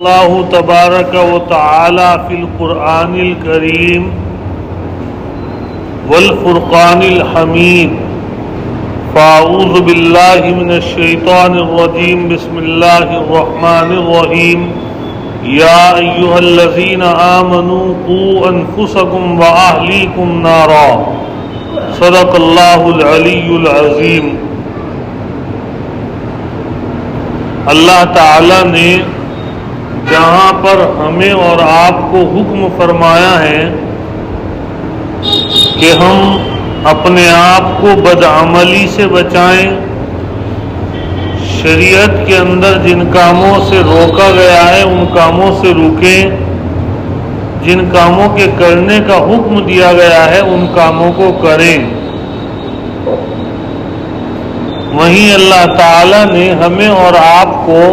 اللہ تبارک و تعالی فی القرآن الکریم والفرقان الحمید فاعوذ باللہ من الشیطان الرجیم بسم اللہ الرحمن الرحیم یا ایہا الذین آمنوا قوا انفسکم واہلیکم نارا صدق اللہ العلی العظیم۔ اللہ تعالی نے جہاں پر ہمیں اور آپ کو حکم فرمایا ہے کہ ہم اپنے آپ کو بدعملی سے بچائیں، شریعت کے اندر جن کاموں سے روکا گیا ہے ان کاموں سے رکیں، جن کاموں کے کرنے کا حکم دیا گیا ہے ان کاموں کو کریں۔ وہیں اللہ تعالی نے ہمیں اور آپ کو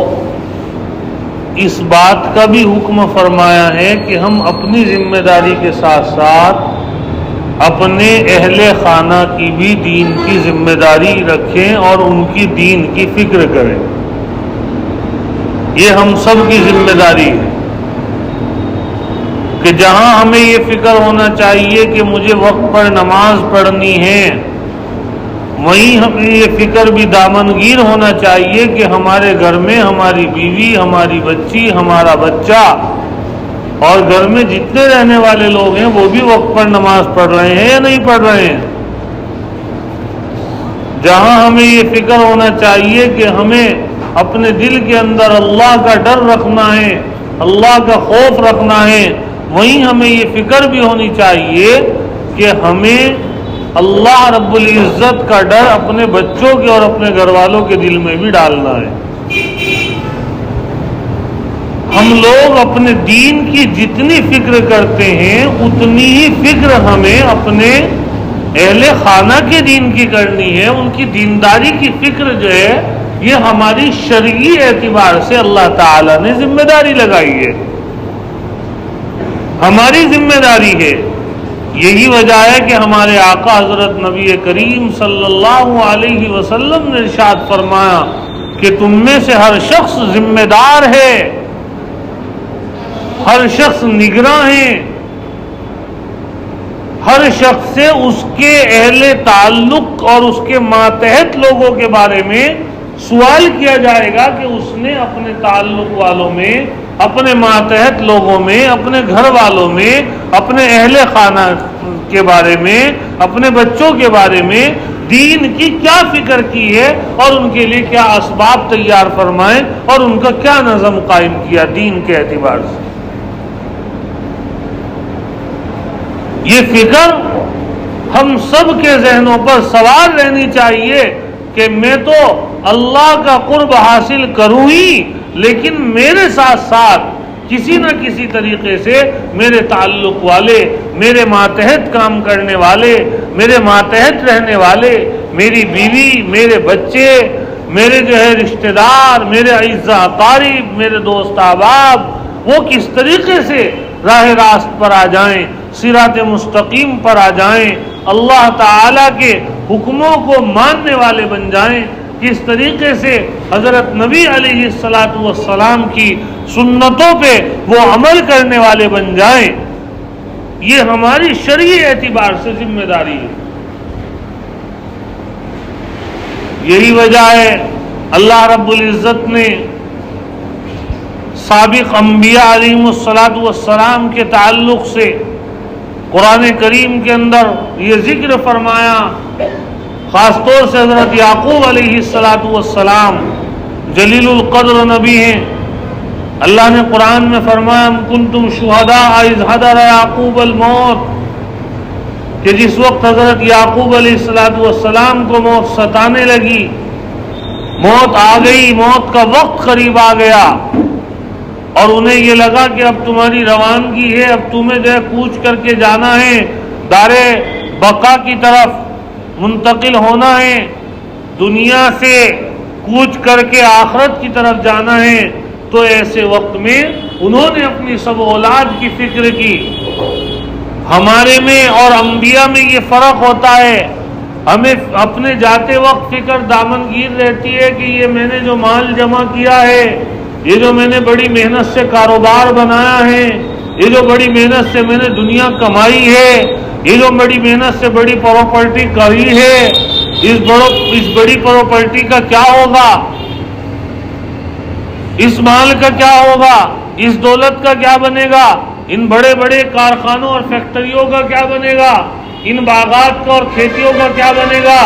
اس بات کا بھی حکم فرمایا ہے کہ ہم اپنی ذمہ داری کے ساتھ ساتھ اپنے اہل خانہ کی بھی دین کی ذمہ داری رکھیں اور ان کی دین کی فکر کریں۔ یہ ہم سب کی ذمہ داری ہے کہ جہاں ہمیں یہ فکر ہونا چاہیے کہ مجھے وقت پر نماز پڑھنی ہے، وہیں ہمیں یہ فکر بھی دامنگیر ہونا چاہیے کہ ہمارے گھر میں ہماری بیوی، ہماری بچی، ہمارا بچہ اور گھر میں جتنے رہنے والے لوگ ہیں وہ بھی وقت پر نماز پڑھ رہے ہیں یا نہیں پڑھ رہے ہیں۔ جہاں ہمیں یہ فکر ہونا چاہیے کہ ہمیں اپنے دل کے اندر اللہ کا ڈر رکھنا ہے، اللہ کا خوف رکھنا ہے، وہیں ہمیں یہ فکر بھی ہونی چاہیے کہ ہمیں اللہ رب العزت کا ڈر اپنے بچوں کے اور اپنے گھر والوں کے دل میں بھی ڈالنا ہے۔ ہم لوگ اپنے دین کی جتنی فکر کرتے ہیں اتنی ہی فکر ہمیں اپنے اہل خانہ کے دین کی کرنی ہے۔ ان کی دینداری کی فکر جو ہے یہ ہماری شرعی اعتبار سے اللہ تعالی نے ذمہ داری لگائی ہے، ہماری ذمہ داری ہے۔ یہی وجہ ہے کہ ہمارے آقا حضرت نبی کریم صلی اللہ علیہ وسلم نے ارشاد فرمایا کہ تم میں سے ہر شخص ذمہ دار ہے، ہر شخص نگراں ہے، ہر شخص سے اس کے اہل تعلق اور اس کے ماتحت لوگوں کے بارے میں سوال کیا جائے گا کہ اس نے اپنے تعلق والوں میں، اپنے ماتحت لوگوں میں، اپنے گھر والوں میں، اپنے اہل خانہ کے بارے میں، اپنے بچوں کے بارے میں دین کی کیا فکر کی ہے اور ان کے لیے کیا اسباب تیار فرمائے اور ان کا کیا نظم قائم کیا دین کے اعتبار سے۔ یہ فکر ہم سب کے ذہنوں پر سوار رہنی چاہیے کہ میں تو اللہ کا قرب حاصل کروں ہی، لیکن میرے ساتھ ساتھ کسی نہ کسی طریقے سے میرے تعلق والے، میرے ماتحت کام کرنے والے، میرے ماتحت رہنے والے، میری بیوی، میرے بچے، میرے جو ہے رشتہ دار، میرے اعزاء اقارب، میرے دوست احباب، وہ کس طریقے سے راہ راست پر آ جائیں، صراط مستقیم پر آ جائیں، اللہ تعالی کے حکموں کو ماننے والے بن جائیں، کس طریقے سے حضرت نبی علیہ الصلاۃ والسلام کی سنتوں پہ وہ عمل کرنے والے بن جائیں، یہ ہماری شرعی اعتبار سے ذمہ داری ہے۔ یہی وجہ ہے اللہ رب العزت نے سابق انبیاء علیہم الصلاۃ والسلام کے تعلق سے قرآن کریم کے اندر یہ ذکر فرمایا، خاص طور سے حضرت یعقوب علیہ الصلاۃ والسلام جلیل القدر نبی ہیں۔ اللہ نے قرآن میں فرمایا کنتم شہداء اذ حضر یعقوب الموت، کہ جس وقت حضرت یعقوب علیہ الصلاۃ والسلام کو موت ستانے لگی، موت آ گئی، موت کا وقت قریب آ گیا اور انہیں یہ لگا کہ اب تمہاری روانگی ہے، اب تمہیں جو ہے کوچ کر کے جانا ہے، دار بقا کی طرف منتقل ہونا ہے، دنیا سے کوچ کر کے آخرت کی طرف جانا ہے۔ تو ایسے وقت میں انہوں نے اپنی سب اولاد کی فکر کی۔ ہمارے میں اور انبیاء میں یہ فرق ہوتا ہے، ہمیں اپنے جاتے وقت فکر دامنگیر رہتی ہے کہ یہ میں نے جو مال جمع کیا ہے، یہ جو میں نے بڑی محنت سے کاروبار بنایا ہے، یہ جو بڑی محنت سے میں نے دنیا کمائی ہے، یہ جو بڑی محنت سے بڑی پراپرٹی کری ہے، اس بڑی پراپرٹی کا کیا ہوگا؟ اس مال کا کیا ہوگا؟ اس دولت کا کیا بنے گا؟ ان بڑے بڑے کارخانوں اور فیکٹریوں کا کیا بنے گا؟ ان باغات کا اور کھیتیوں کا کیا بنے گا؟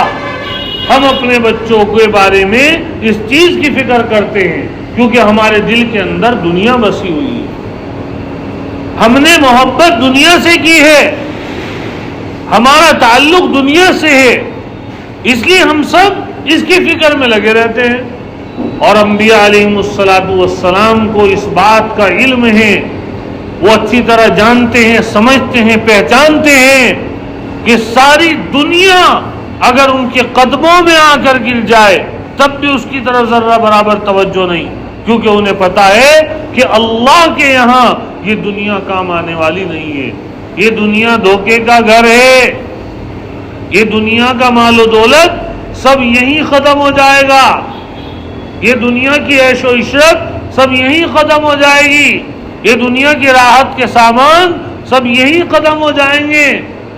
ہم اپنے بچوں کے بارے میں اس چیز کی فکر کرتے ہیں کیونکہ ہمارے دل کے اندر دنیا بسی ہوئی ہے، ہم نے محبت دنیا سے کی ہے، ہمارا تعلق دنیا سے ہے، اس لیے ہم سب اس کی فکر میں لگے رہتے ہیں۔ اور انبیاء علیہم السلام کو اس بات کا علم ہے، وہ اچھی طرح جانتے ہیں، سمجھتے ہیں، پہچانتے ہیں کہ ساری دنیا اگر ان کے قدموں میں آ کر گر جائے تب بھی اس کی طرف ذرہ برابر توجہ نہیں، کیونکہ انہیں پتا ہے کہ اللہ کے یہاں یہ دنیا کام آنے والی نہیں ہے، یہ دنیا دھوکے کا گھر ہے، یہ دنیا کا مال و دولت سب یہیں ختم ہو جائے گا، یہ دنیا کی عیش و عشرت سب یہیں ختم ہو جائے گی، یہ دنیا کی راحت کے سامان سب یہیں ختم ہو جائیں گے،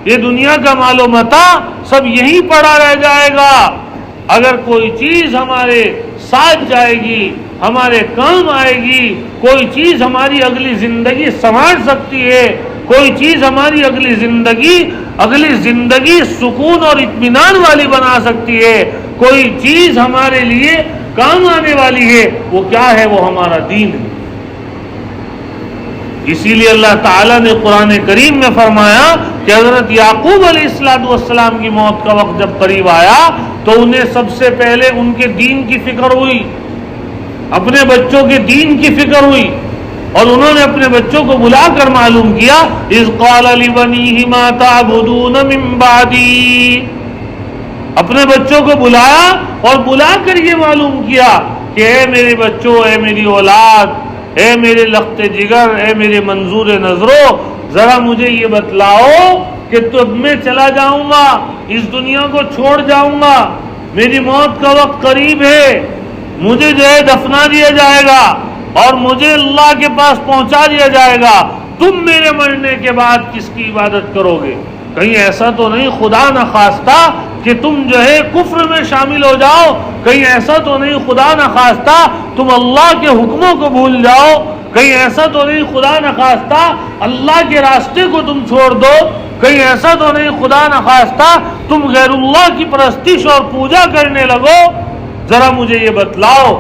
یہ دنیا کا مال و متاع سب یہیں پڑا رہ جائے گا۔ اگر کوئی چیز ہمارے ساتھ جائے گی، ہمارے کام آئے گی، کوئی چیز ہماری اگلی زندگی سنوار سکتی ہے، کوئی چیز ہماری اگلی زندگی سکون اور اطمینان والی بنا سکتی ہے، کوئی چیز ہمارے لیے کام آنے والی ہے، وہ کیا ہے؟ وہ ہمارا دین ہے۔ اسی لیے اللہ تعالیٰ نے قرآن کریم میں فرمایا کہ حضرت یعقوب علیہ السلام کی موت کا وقت جب قریب آیا تو انہیں سب سے پہلے ان کے دین کی فکر ہوئی، اپنے بچوں کے دین کی فکر ہوئی، اور انہوں نے اپنے بچوں کو بلا کر معلوم کیا اذ قال لبنیہ ما تعبدون من بعدی، اپنے بچوں کو بلایا اور بلا کر یہ معلوم کیا کہ اے میرے بچوں، اے میری اولاد، اے میرے لخت جگر، اے میرے منظور نظرو، ذرا مجھے یہ بتلاؤ کہ تب میں چلا جاؤں گا، اس دنیا کو چھوڑ جاؤں گا، میری موت کا وقت قریب ہے، مجھے جو ہے دفنا دیا جائے گا اور مجھے اللہ کے پاس پہنچا دیا جائے گا، تم میرے مرنے کے بعد کس کی عبادت کرو گے؟ کہیں ایسا تو نہیں خدا نہ خواستہ کہ تم جو ہے کفر میں شامل ہو جاؤ، کہیں ایسا تو نہیں خدا نہ خواستہ تم اللہ کے حکموں کو بھول جاؤ، کہیں ایسا تو نہیں خدا نہ خواستہ اللہ کے راستے کو تم چھوڑ دو، کہیں ایسا تو نہیں خدا نہ خواستہ تم غیر اللہ کی پرستش اور پوجا کرنے لگو؟ ذرا مجھے یہ بتلاؤ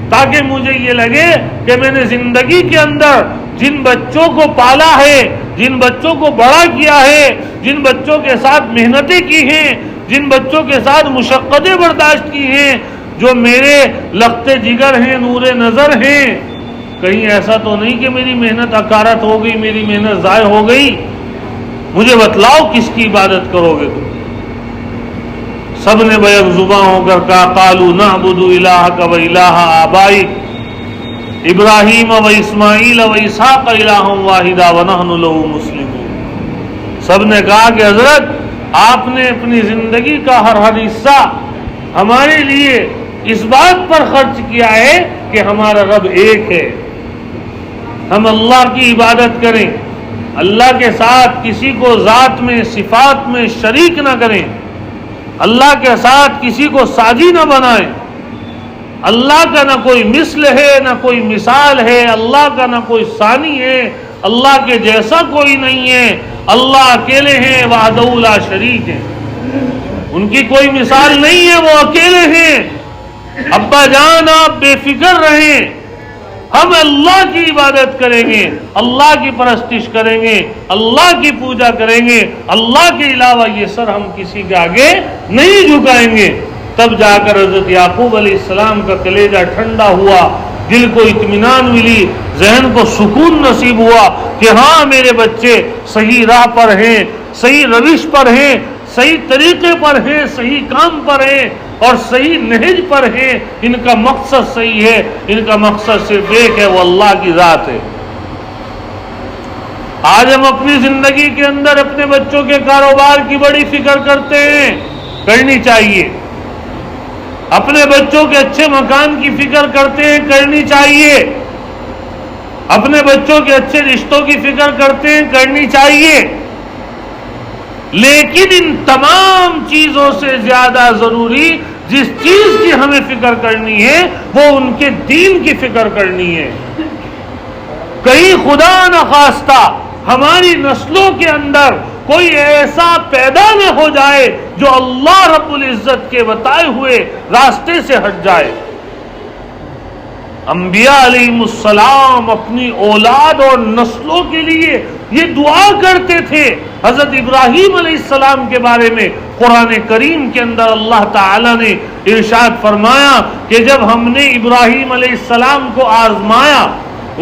تاکہ مجھے یہ لگے کہ میں نے زندگی کے اندر جن بچوں کو پالا ہے، جن بچوں کو بڑا کیا ہے، جن بچوں کے ساتھ محنتیں کی ہیں، جن بچوں کے ساتھ مشقتیں برداشت کی ہیں، جو میرے لخت جگر ہیں، نور نظر ہیں، کہیں ایسا تو نہیں کہ میری محنت اکارت ہو گئی، میری محنت ضائع ہو گئی؟ مجھے بتلاؤ کس کی عبادت کرو گے تم؟ سب نے بیک زباں ہو کر کہا قالوا نعبد الہک و الہ آبائک ابراہیم و اسماعیل و اسحاق الہ واحدا ونحن لہ مسلمون۔ سب نے کہا کہ حضرت آپ نے اپنی زندگی کا ہر حصہ ہمارے لیے اس بات پر خرچ کیا ہے کہ ہمارا رب ایک ہے، ہم اللہ کی عبادت کریں، اللہ کے ساتھ کسی کو ذات میں صفات میں شریک نہ کریں، اللہ کے ساتھ کسی کو ساجی نہ بنائیں، اللہ کا نہ کوئی مثل ہے نہ کوئی مثال ہے، اللہ کا نہ کوئی ثانی ہے، اللہ کے جیسا کوئی نہیں ہے، اللہ اکیلے ہیں، وحدہ لا شریک ہیں، ان کی کوئی مثال نہیں ہے، وہ اکیلے ہیں۔ ابا جان آپ بے فکر رہیں، ہم اللہ کی عبادت کریں گے، اللہ کی پرستش کریں گے، اللہ کی پوجا کریں گے، اللہ کے علاوہ یہ سر ہم کسی کے آگے نہیں جھکائیں گے۔ تب جا کر حضرت یعقوب علیہ السلام کا کلیجہ ٹھنڈا ہوا، دل کو اطمینان ملی، ذہن کو سکون نصیب ہوا کہ ہاں میرے بچے صحیح راہ پر ہیں، صحیح روش پر ہیں، صحیح طریقے پر ہیں، صحیح کام پر ہیں اور صحیح نہج پر ہیں، ان کا مقصد صحیح ہے، ان کا مقصد صرف ایک ہے، وہ اللہ کی ذات ہے۔ آج ہم اپنی زندگی کے اندر اپنے بچوں کے کاروبار کی بڑی فکر کرتے ہیں، کرنی چاہیے۔ اپنے بچوں کے اچھے مکان کی فکر کرتے ہیں، کرنی چاہیے، اپنے بچوں کے اچھے رشتوں کی فکر کرتے ہیں، کرنی چاہیے، لیکن ان تمام چیزوں سے زیادہ ضروری جس چیز کی ہمیں فکر کرنی ہے وہ ان کے دین کی فکر کرنی ہے۔ کہیں خدا نخواستہ ہماری نسلوں کے اندر کوئی ایسا پیدا نہ ہو جائے جو اللہ رب العزت کے بتائے ہوئے راستے سے ہٹ جائے۔ انبیاء علیہ السلام اپنی اولاد اور نسلوں کے لیے یہ دعا کرتے تھے۔ حضرت ابراہیم علیہ السلام کے بارے میں قرآن کریم کے اندر اللہ تعالی نے ارشاد فرمایا کہ جب ہم نے ابراہیم علیہ السلام کو آزمایا،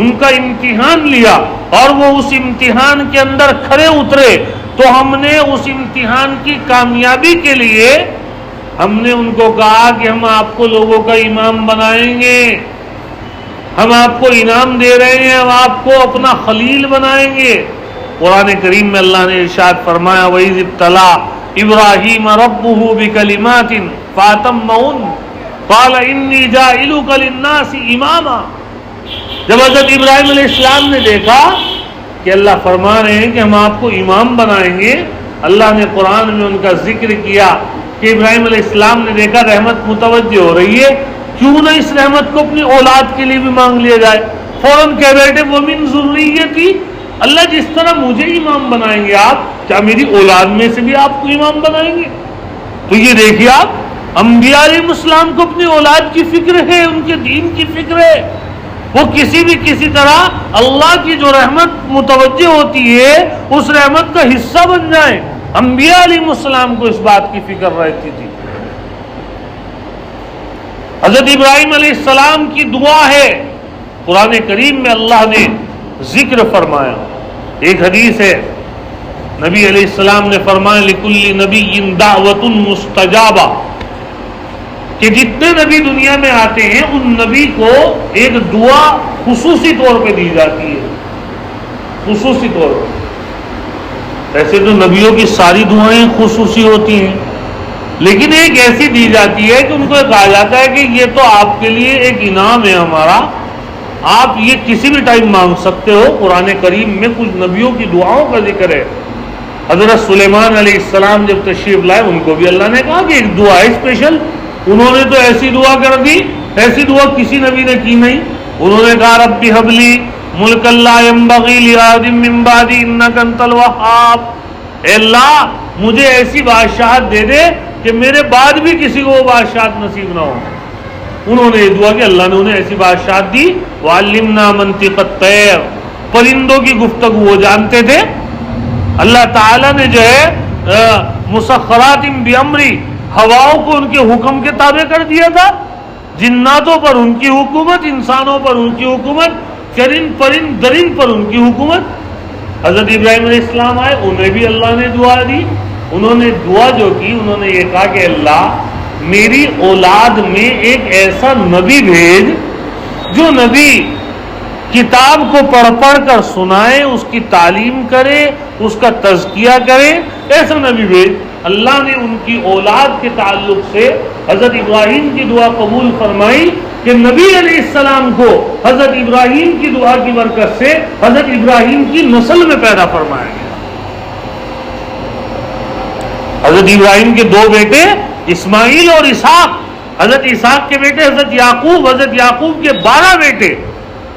ان کا امتحان لیا اور وہ اس امتحان کے اندر کھرے اترے، تو ہم نے اس امتحان کی کامیابی کے لیے ہم نے ان کو کہا کہ ہم آپ کو لوگوں کا امام بنائیں گے، ہم آپ کو انعام دے رہے ہیں، ہم آپ کو اپنا خلیل بنائیں گے۔ قرآن کریم میں اللہ نے ارشاد فرمایا وَإِذِ ابْتَلَىٰ إِبْرَاهِيمَ رَبُّهُ بِكَلِمَاتٍ فَأَتَمَّهُنَّ قَالَ إِنِّي جَاعِلُكَ لِلنَّاسِ إِمَامًا۔ جب حضرت ابراہیم علیہ السلام نے دیکھا کہ اللہ فرما رہے ہیں کہ ہم آپ کو امام بنائیں گے، اللہ نے قرآن میں ان کا ذکر کیا کہ ابراہیم علیہ السلام نے دیکھا رحمت متوجہ ہو رہی ہے، کیوں نہ اس رحمت کو اپنی اولاد کے لیے بھی مانگ لیا جائے۔ فوراً کہہ بیٹھے وَمِن ذُرِّيَّتِي، اللہ جس طرح مجھے امام بنائیں گے آپ، کیا میری اولاد میں سے بھی آپ کو امام بنائیں گے؟ تو یہ دیکھیے آپ، انبیاء علیہ السلام کو اپنی اولاد کی فکر ہے، ان کے دین کی فکر ہے، وہ کسی طرح اللہ کی جو رحمت متوجہ ہوتی ہے اس رحمت کا حصہ بن جائیں۔ انبیاء علیہ السلام کو اس بات کی فکر رہتی تھی۔ حضرت ابراہیم علیہ السلام کی دعا ہے، قرآن کریم میں اللہ نے ذکر فرمایا۔ ایک حدیث ہے، نبی علیہ السلام نے فرمایا لِكُلِّ نَبِيٍّ دَعْوَةٌ مُسْتَجَابَةٌ، کہ جتنے نبی دنیا میں آتے ہیں ان نبی کو ایک دعا خصوصی طور پہ دی جاتی ہے، خصوصی طور پہ۔ ایسے تو نبیوں کی ساری دعائیں خصوصی ہوتی ہیں، لیکن ایک ایسی دی جاتی ہے کہ ان کو کہا جاتا ہے کہ یہ تو آپ کے لیے ایک انعام ہے ہمارا، آپ یہ کسی بھی ٹائم مانگ سکتے ہو۔ قرآن کریم میں کچھ نبیوں کی دعاؤں کا ذکر ہے۔ حضرت سلیمان علیہ السلام جب تشریف لائے ان کو بھی اللہ نے کہا کہ ایک دعا ہے اسپیشل، انہوں نے تو ایسی دعا کر دی، ایسی دعا کسی نبی نے کی نہیں۔ انہوں نے کہا رب ہب لی ملکا لا ينبغی لأحد من بعدی انک انت الوہاب، اے اللہ مجھے ایسی بادشاہت دے دے کہ میرے بعد بھی کسی کو وہ بادشاہت نصیب نہ ہو۔ انہوں نے یہ دعا کہ اللہ نے انہیں ایسی بادشاہت دی۔ وعلمنا منطق الطیر، پرندوں کی گفتگو وہ جانتے تھے۔ اللہ تعالیٰ نے جو ہے مسخرات بامری، ہواؤں کو ان کے حکم کے تابع کر دیا تھا، جناتوں پر ان کی حکومت، انسانوں پر ان کی حکومت، چرند پرند درند پر ان کی حکومت۔ حضرت ابراہیم علیہ السلام آئے، انہیں بھی اللہ نے دعا دی۔ انہوں نے دعا جو کی، انہوں نے یہ کہا کہ اللہ میری اولاد میں ایک ایسا نبی بھیج جو نبی کتاب کو پڑھ پڑھ کر سنائے، اس کی تعلیم کرے، اس کا تزکیہ کرے، ایسا نبی بھیج۔ اللہ نے ان کی اولاد کے تعلق سے حضرت ابراہیم کی دعا قبول فرمائی کہ نبی علیہ السلام کو حضرت ابراہیم کی دعا کی برکت سے حضرت ابراہیم کی نسل میں پیدا فرمایا گیا۔ حضرت ابراہیم کے دو بیٹے اسماعیل اور اسحاق، حضرت اسحاق کے بیٹے حضرت یعقوب، حضرت یعقوب کے 12 بیٹے،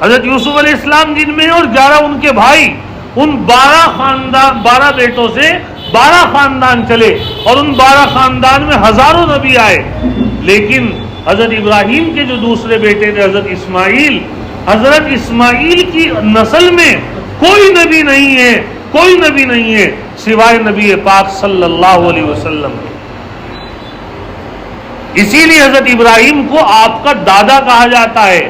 حضرت یوسف علیہ السلام جن میں اور 11 ان کے بھائی، ان 12 بیٹوں سے 12 خاندان چلے اور ان 12 خاندان میں ہزاروں نبی آئے، لیکن حضرت ابراہیم کے جو دوسرے بیٹے تھے حضرت اسماعیل کی نسل میں کوئی نبی نہیں ہے، کوئی نبی نہیں ہے سوائے نبی پاک صلی اللہ علیہ وسلم۔ اسی لیے حضرت ابراہیم کو آپ کا دادا کہا جاتا ہے،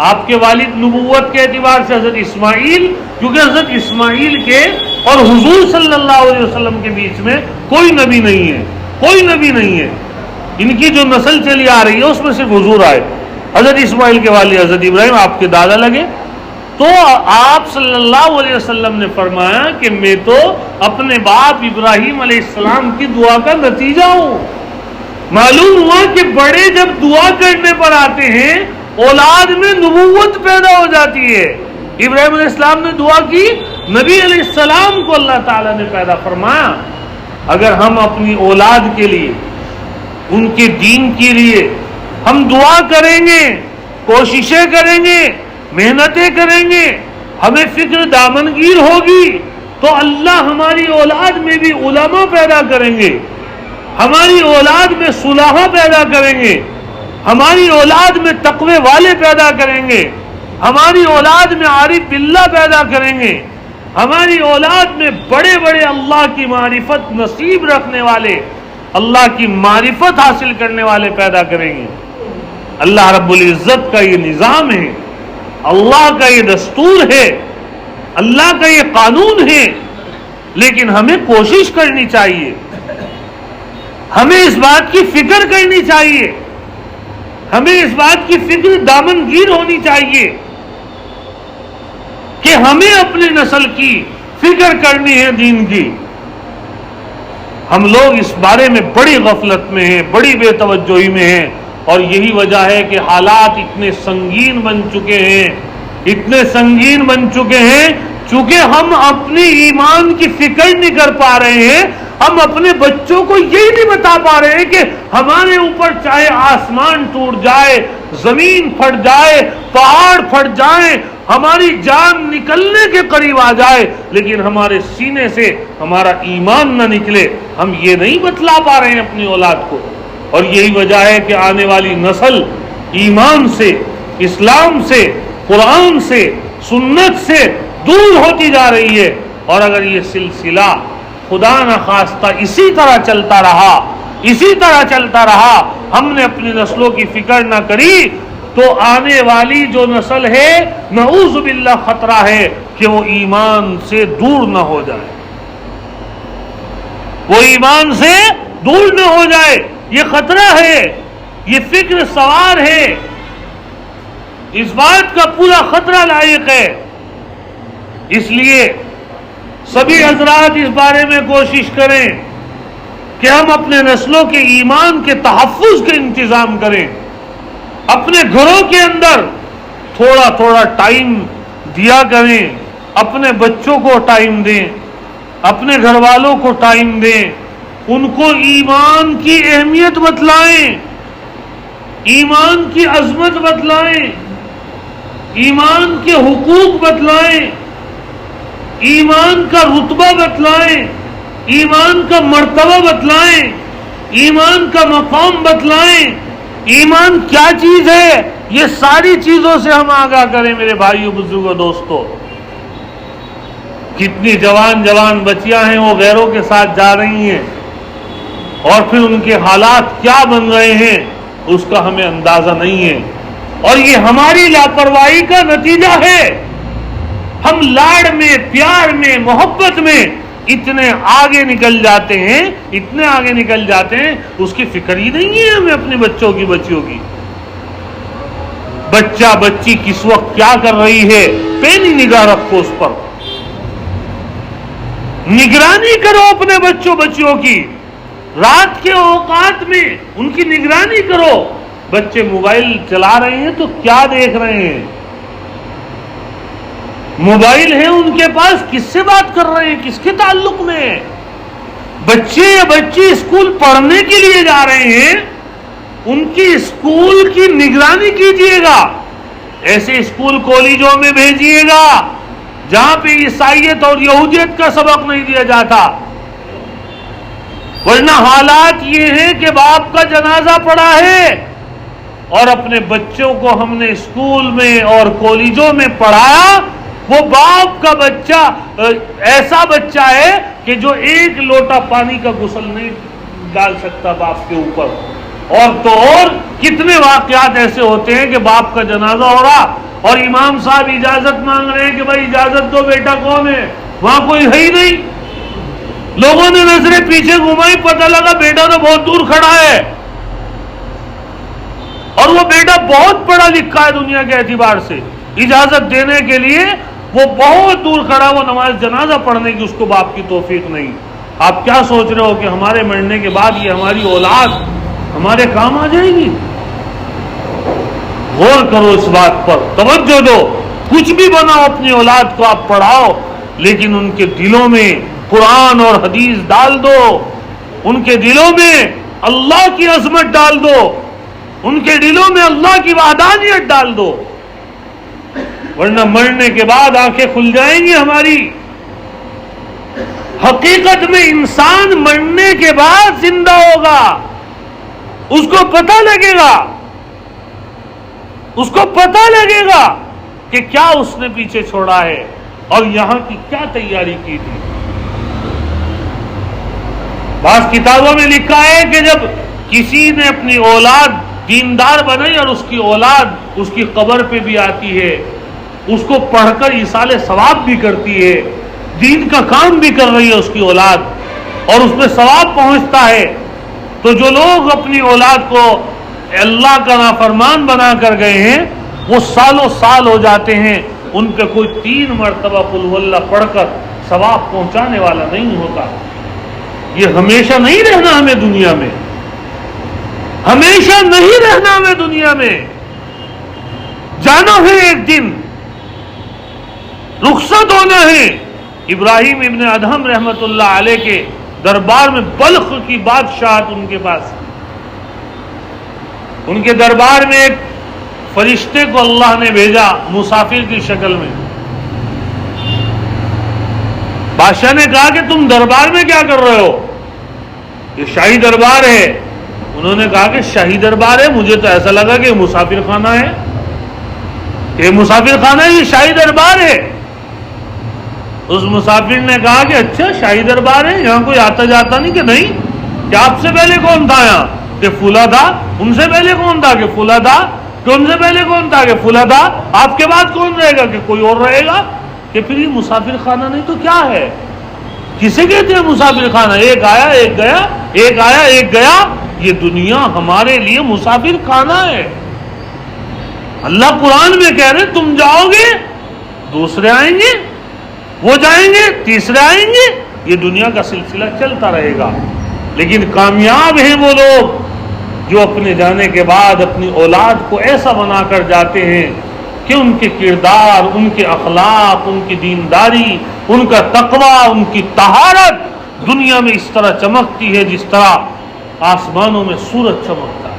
آپ کے والد نبوت کے اعتبار سے حضرت اسماعیل، کیونکہ حضرت اسماعیل کے اور حضور صلی اللہ علیہ وسلم کے بیچ میں کوئی نبی نہیں ہے، کوئی نبی نہیں ہے۔ ان کی جو نسل چلی آ رہی ہے اس میں صرف حضور آئے۔ حضرت اسماعیل کے والد حضرت ابراہیم آپ کے دادا لگے، تو آپ صلی اللہ علیہ وسلم نے فرمایا کہ میں تو اپنے باپ ابراہیم علیہ السلام کی دعا کا نتیجہ ہوں۔ معلوم ہوا کہ بڑے جب دعا کرنے پر آتے ہیں اولاد میں نبوت پیدا ہو جاتی ہے. ابراہیم علیہ السلام نے دعا کی, نبی علیہ السلام کو اللہ تعالیٰ نے پیدا فرمایا. اگر ہم اپنی اولاد کے لیے, ان کے دین کے لیے ہم دعا کریں گے, کوششیں کریں گے, محنتیں کریں گے, ہمیں فکر دامنگیر ہوگی, تو اللہ ہماری اولاد میں بھی علماء پیدا کریں گے, ہماری اولاد میں صلحاء پیدا کریں گے, ہماری اولاد میں تقوی والے پیدا کریں گے, ہماری اولاد میں عارف باللہ پیدا کریں گے, ہماری اولاد میں بڑے بڑے اللہ کی معرفت نصیب رکھنے والے, اللہ کی معرفت حاصل کرنے والے پیدا کریں گے. اللہ رب العزت کا یہ نظام ہے, اللہ کا یہ دستور ہے, اللہ کا یہ قانون ہے. لیکن ہمیں کوشش کرنی چاہیے, ہمیں اس بات کی فکر کرنی چاہیے, ہمیں اس بات کی فکر دامنگیر ہونی چاہیے کہ ہمیں اپنی نسل کی فکر کرنی ہے دین کی. ہم لوگ اس بارے میں بڑی غفلت میں ہیں, بڑی بے توجہی میں ہیں, اور یہی وجہ ہے کہ حالات اتنے سنگین بن چکے ہیں, اتنے سنگین بن چکے ہیں, چونکہ ہم اپنی ایمان کی فکر نہیں کر پا رہے ہیں. ہم اپنے بچوں کو یہی نہیں بتا پا رہے ہیں کہ ہمارے اوپر چاہے آسمان ٹوٹ جائے, زمین پھٹ جائے, پہاڑ پھٹ جائیں, ہماری جان نکلنے کے قریب آ جائے, لیکن ہمارے سینے سے ہمارا ایمان نہ نکلے. ہم یہ نہیں بتلا پا رہے ہیں اپنی اولاد کو, اور یہی وجہ ہے کہ آنے والی نسل ایمان سے, اسلام سے, قرآن سے, سنت سے دور ہوتی جا رہی ہے. اور اگر یہ سلسلہ خدا نخواستہ اسی طرح چلتا رہا, ہم نے اپنی نسلوں کی فکر نہ کری, تو آنے والی جو نسل ہے نعوذ باللہ خطرہ ہے کہ وہ ایمان سے دور نہ ہو جائے, وہ ایمان سے دور نہ ہو جائے. یہ خطرہ ہے, یہ فکر سوار ہے, اس بات کا پورا خطرہ لائق ہے. اس لیے سبھی حضرات اس بارے میں کوشش کریں کہ ہم اپنے نسلوں کے ایمان کے تحفظ کے انتظام کریں. اپنے گھروں کے اندر تھوڑا تھوڑا ٹائم دیا کریں, اپنے بچوں کو ٹائم دیں, اپنے گھر والوں کو ٹائم دیں, ان کو ایمان کی اہمیت بتلائیں, ایمان کی عظمت بتلائیں, ایمان کے حقوق بتلائیں, ایمان کا رتبہ بتلائیں, ایمان کا مرتبہ بتلائیں, ایمان کا مقام بتلائیں. ایمان کیا چیز ہے, یہ ساری چیزوں سے ہم آگاہ کریں. میرے بھائیوں, بزرگوں, دوستوں, کتنی جوان جوان بچیاں ہیں وہ غیروں کے ساتھ جا رہی ہیں, اور پھر ان کے حالات کیا بن رہے ہیں اس کا ہمیں اندازہ نہیں ہے, اور یہ ہماری لاپرواہی کا نتیجہ ہے. ہم لاڑ میں, پیار میں, محبت میں اتنے آگے نکل جاتے ہیں, اتنے آگے نکل جاتے ہیں, اس کی فکر ہی نہیں ہے ہمیں اپنے بچوں کی, بچیوں کی. بچہ بچی کس وقت کیا کر رہی ہے, پہلی نگاہ رکھو اس پر, نگرانی کرو اپنے بچوں بچیوں کی. رات کے اوقات میں ان کی نگرانی کرو. بچے موبائل چلا رہے ہیں تو کیا دیکھ رہے ہیں, موبائل ہے ان کے پاس, کس سے بات کر رہے ہیں, کس کے تعلق میں. بچے یا بچی اسکول پڑھنے کے لیے جا رہے ہیں, ان کی اسکول کی نگرانی کیجیے گا. ایسے اسکول کالجوں میں بھیجیے گا جہاں پہ عیسائیت اور یہودیت کا سبق نہیں دیا جاتا, ورنہ حالات یہ ہیں کہ باپ کا جنازہ پڑا ہے اور اپنے بچوں کو ہم نے اسکول میں اور کالجوں میں پڑھایا. وہ باپ کا بچہ ایسا بچہ ہے کہ جو ایک لوٹا پانی کا غسل نہیں ڈال سکتا باپ کے اوپر. اور تو اور کتنے واقعات ایسے ہوتے ہیں کہ باپ کا جنازہ ہو رہا اور امام صاحب اجازت مانگ رہے ہیں کہ بھائی اجازت دو, بیٹا کون ہے, وہاں کوئی ہے ہی نہیں. لوگوں نے نظریں پیچھے گھمائی, پتہ لگا بیٹا تو بہت دور کھڑا ہے, اور وہ بیٹا بہت پڑھا لکھا ہے دنیا کے اعتبار سے. اجازت دینے کے لیے وہ بہت دور کھڑا, وہ نماز جنازہ پڑھنے کی اس کو باپ کی توفیق نہیں. آپ کیا سوچ رہے ہو کہ ہمارے مرنے کے بعد یہ ہماری اولاد ہمارے کام آ جائے گی؟ غور کرو اس بات پر، توجہ دو. کچھ بھی بناؤ، اپنی اولاد کو آپ پڑھاؤ، لیکن ان کے دلوں میں قرآن اور حدیث ڈال دو، ان کے دلوں میں اللہ کی عظمت ڈال دو، ان کے دلوں میں اللہ کی وحدانیت ڈال دو، ورنہ مرنے کے بعد آنکھیں کھل جائیں گی ہماری. حقیقت میں انسان مرنے کے بعد زندہ ہوگا، اس کو پتہ لگے گا، اس کو پتہ لگے گا کہ کیا اس نے پیچھے چھوڑا ہے اور یہاں کی کیا تیاری کی تھی. بعض کتابوں میں لکھا ہے کہ جب کسی نے اپنی اولاد دیندار بنائی اور اس کی اولاد اس کی قبر پہ بھی آتی ہے، اس کو پڑھ کر ایصال ثواب بھی کرتی ہے، دین کا کام بھی کر رہی ہے اس کی اولاد، اور اس میں ثواب پہنچتا ہے، تو جو لوگ اپنی اولاد کو اللہ کا نافرمان بنا کر گئے ہیں وہ سالوں سال ہو جاتے ہیں، ان پہ کوئی 3 مرتبہ قل هو اللہ پڑھ کر ثواب پہنچانے والا نہیں ہوتا. یہ ہمیشہ نہیں رہنا ہمیں دنیا میں، ہمیشہ نہیں رہنا ہمیں دنیا میں، جانا ہے ایک دن، رخصت ہونا ہے. ابراہیم ابن ادہم رحمت اللہ علیہ کے دربار میں بلخ کی بادشاہت ان کے پاس، ان کے دربار میں ایک فرشتے کو اللہ نے بھیجا مسافر کی شکل میں. بادشاہ نے کہا کہ تم دربار میں کیا کر رہے ہو؟ یہ شاہی دربار ہے. انہوں نے کہا کہ شاہی دربار ہے، مجھے تو ایسا لگا کہ مسافر خانہ ہے. یہ مسافر خانہ ہے، یہ شاہی دربار ہے. اس مسافر نے کہا کہ اچھا شاہی دربار ہے، یہاں کوئی آتا جاتا نہیں؟ کہ نہیں. کہ آپ سے پہلے کون تھا یہاں؟ کہ فلاں تھا. ان سے پہلے کون تھا؟ کہ فلاں تھا. کہ ان سے پہلے کون تھا؟ کہ فلاں تھا. آپ کے بعد کون رہے گا؟ کہ کوئی اور رہے گا. کہ پھر یہ مسافر خانہ نہیں تو کیا ہے؟ کسے کہتے ہیں مسافر خانہ؟ ایک آیا ایک گیا، ایک آیا ایک گیا. یہ دنیا ہمارے لیے مسافر خانہ ہے. اللہ قرآن میں کہہ رہے تم جاؤ گے دوسرے آئیں گے، وہ جائیں گے تیسرے آئیں گے، یہ دنیا کا سلسلہ چلتا رہے گا. لیکن کامیاب ہیں وہ لوگ جو اپنے جانے کے بعد اپنی اولاد کو ایسا بنا کر جاتے ہیں کہ ان کے کردار، ان کے اخلاق، ان کی دینداری، ان کا تقوی، ان کی طہارت دنیا میں اس طرح چمکتی ہے جس طرح آسمانوں میں سورج چمکتا ہے.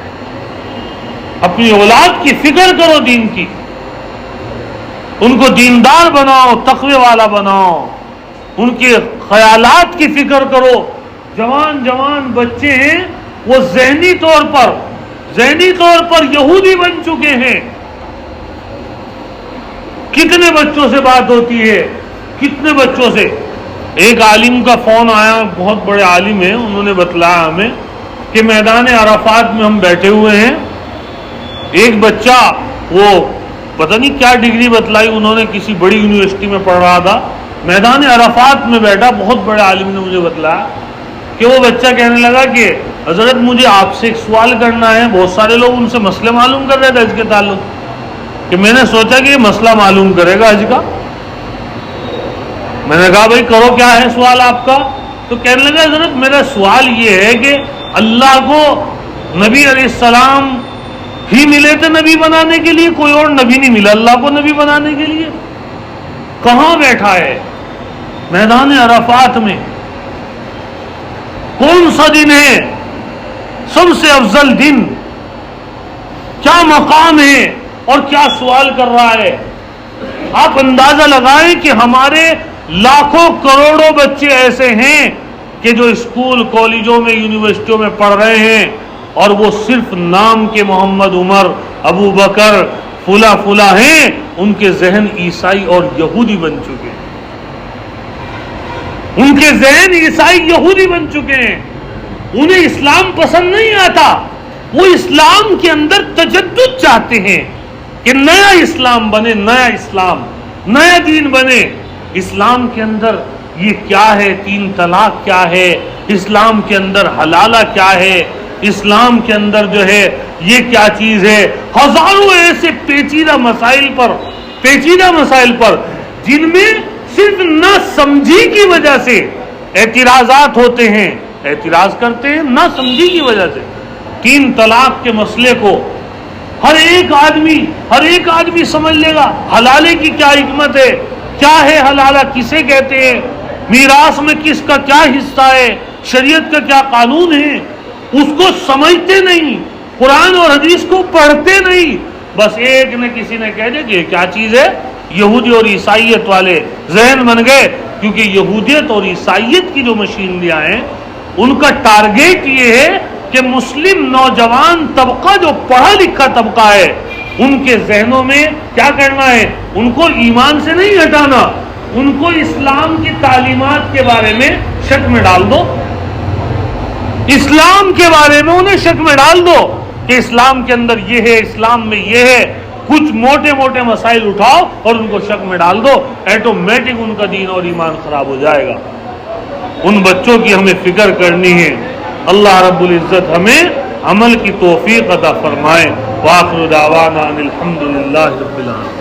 اپنی اولاد کی فکر کرو، دین کی، ان کو دیندار بناؤ، تقوی والا بناؤ، ان کے خیالات کی فکر کرو. جوان بچے ہیں وہ ذہنی طور پر یہودی بن چکے ہیں. کتنے بچوں سے بات ہوتی ہے، کتنے بچوں سے. ایک عالم کا فون آیا، بہت بڑے عالم ہیں، انہوں نے بتلایا ہمیں کہ میدان عرفات میں ہم بیٹھے ہوئے ہیں، ایک بچہ، وہ پتہ نہیں کیا ڈگری بتلائی انہوں نے، کسی بڑی یونیورسٹی میں پڑھ رہا تھا، میدان عرفات میں بیٹھا. بہت بڑے عالم نے مجھے بتلایا کہ وہ بچہ کہنے لگا کہ حضرت مجھے آپ سے ایک سوال کرنا ہے. بہت سارے لوگ ان سے مسئلے معلوم کر رہے تھے حج کے تعلق، کہ میں نے سوچا کہ یہ مسئلہ معلوم کرے گا حج کا. میں نے کہا بھائی کرو، کیا ہے سوال آپ کا؟ تو کہنے لگا حضرت میرا سوال یہ ہے کہ اللہ کو نبی علیہ السلام ہی ملے تھے نبی بنانے کے لیے، کوئی اور نبی نہیں ملا اللہ کو نبی بنانے کے لیے. کہاں بیٹھا ہے؟ میدان عرفات میں. کون سا دن ہے سب سے افضل دن؟ کیا مقام ہے اور کیا سوال کر رہا ہے؟ آپ اندازہ لگائیں کہ ہمارے لاکھوں کروڑوں بچے ایسے ہیں کہ جو اسکول کالجوں میں یونیورسٹیوں میں پڑھ رہے ہیں اور وہ صرف نام کے محمد عمر ابو بکر فلاں ہیں، ان کے ذہن عیسائی اور یہودی بن چکے ہیں. ان کے ذہن عیسائی یہودی بن چکے ہیں. انہیں اسلام پسند نہیں آتا، وہ اسلام کے اندر تجدد چاہتے ہیں کہ نیا اسلام بنے، نیا اسلام، نیا دین بنے. اسلام کے اندر یہ کیا ہے، 3 طلاق کیا ہے، اسلام کے اندر حلالہ کیا ہے، اسلام کے اندر جو ہے یہ کیا چیز ہے. ہزاروں ایسے پیچیدہ مسائل پر جن میں صرف نہ سمجھی کی وجہ سے اعتراضات ہوتے ہیں، اعتراض کرتے ہیں نہ سمجھی کی وجہ سے. 3 طلاق کے مسئلے کو ہر ایک آدمی سمجھ لے گا حلالے کی کیا حکمت ہے، کیا ہے حلالہ کسے کہتے ہیں، میراث میں کس کا کیا حصہ ہے، شریعت کا کیا قانون ہے، اس کو سمجھتے نہیں، قرآن اور حدیث کو پڑھتے نہیں، بس ایک نے کسی نے کہہ دیا کہ یہ کیا چیز ہے، یہودی اور عیسائیت والے ذہن بن گئے، کیونکہ یہودیت اور عیسائیت کی جو مشینریاں ہیں ان کا ٹارگیٹ یہ ہے کہ مسلم نوجوان طبقہ جو پڑھا لکھا طبقہ ہے ان کے ذہنوں میں کیا کرنا ہے، ان کو ایمان سے نہیں ہٹانا، ان کو اسلام کی تعلیمات کے بارے میں شک میں ڈال دو، اسلام کے بارے میں انہیں شک میں ڈال دو کہ اسلام کے اندر یہ ہے، اسلام میں یہ ہے، کچھ موٹے موٹے مسائل اٹھاؤ اور ان کو شک میں ڈال دو، ایٹومیٹک ان کا دین اور ایمان خراب ہو جائے گا۔ ان بچوں کی ہمیں فکر کرنی ہے۔ اللہ رب العزت ہمیں عمل کی توفیق عطا فرمائے۔ وآخر دعوانا ان الحمد للہ رب العالمین۔